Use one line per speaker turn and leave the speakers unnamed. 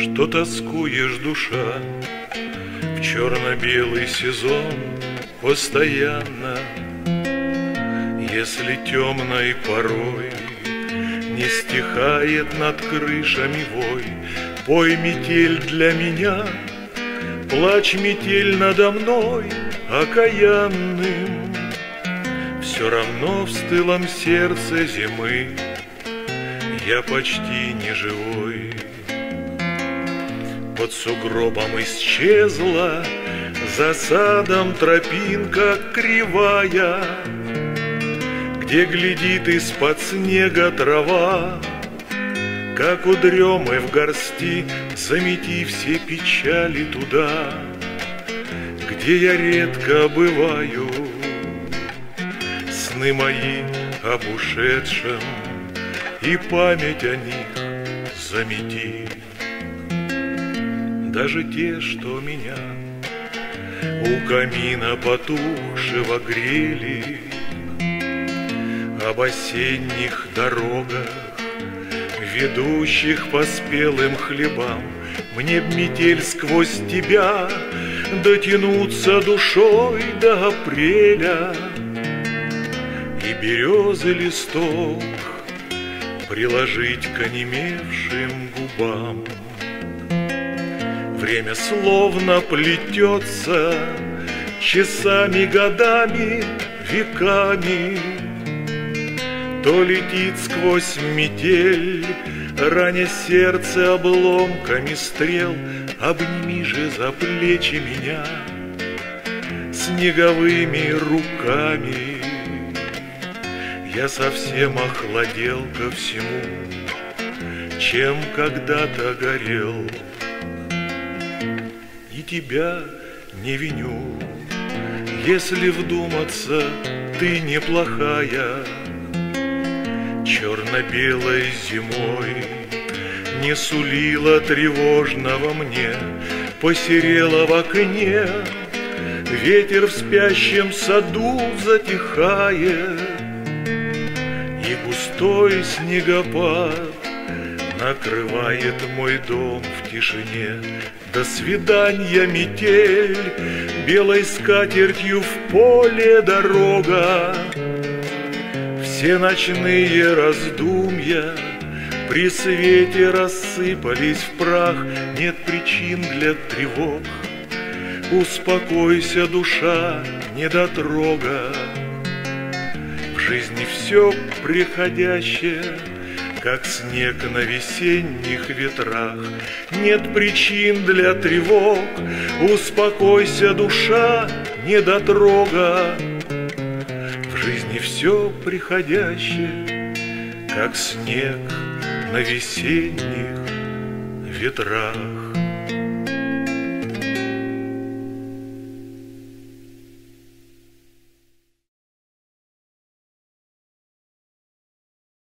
что тоскуешь, душа, в черно-белый сезон постоянно. Если темной порой не стихает над крышами вой, пой, метель, для меня, плачь, метель, надо мной окаянным. Все равно в стылом сердце зимы я почти не живой. Под сугробом исчезла, за садом тропинка кривая, где глядит из-под снега трава, как у дремы в горсти, замети все печали туда, где я редко бываю. Сны мои об ушедшем и память о них замети. Даже те, что меня у камина потухшего грели, об осенних дорогах, ведущих по спелым хлебам, мне б, метель, сквозь тебя дотянуться душой до апреля, и березы листок приложить к онемевшим губам. Время словно плетется часами, годами, веками, то летит сквозь метель, раня сердце обломками стрел. Обними же за плечи меня снеговыми руками. Я совсем охладел ко всему, чем когда-то горел. И тебя не виню, если вдуматься, ты неплохая. Черно-белой зимой не сулила тревожного мне, посерела в окне, ветер в спящем саду затихает, и густой снегопад накрывает мой дом в тишине. До свидания, метель, белой скатертью в поле дорога. Все ночные раздумья при свете рассыпались в прах. Нет причин для тревог, успокойся, душа, недотрога. В жизни все приходящее, как снег на весенних ветрах. Нет причин для тревог, успокойся, душа, недотрога. В жизни все приходящее, как снег на весенних ветрах.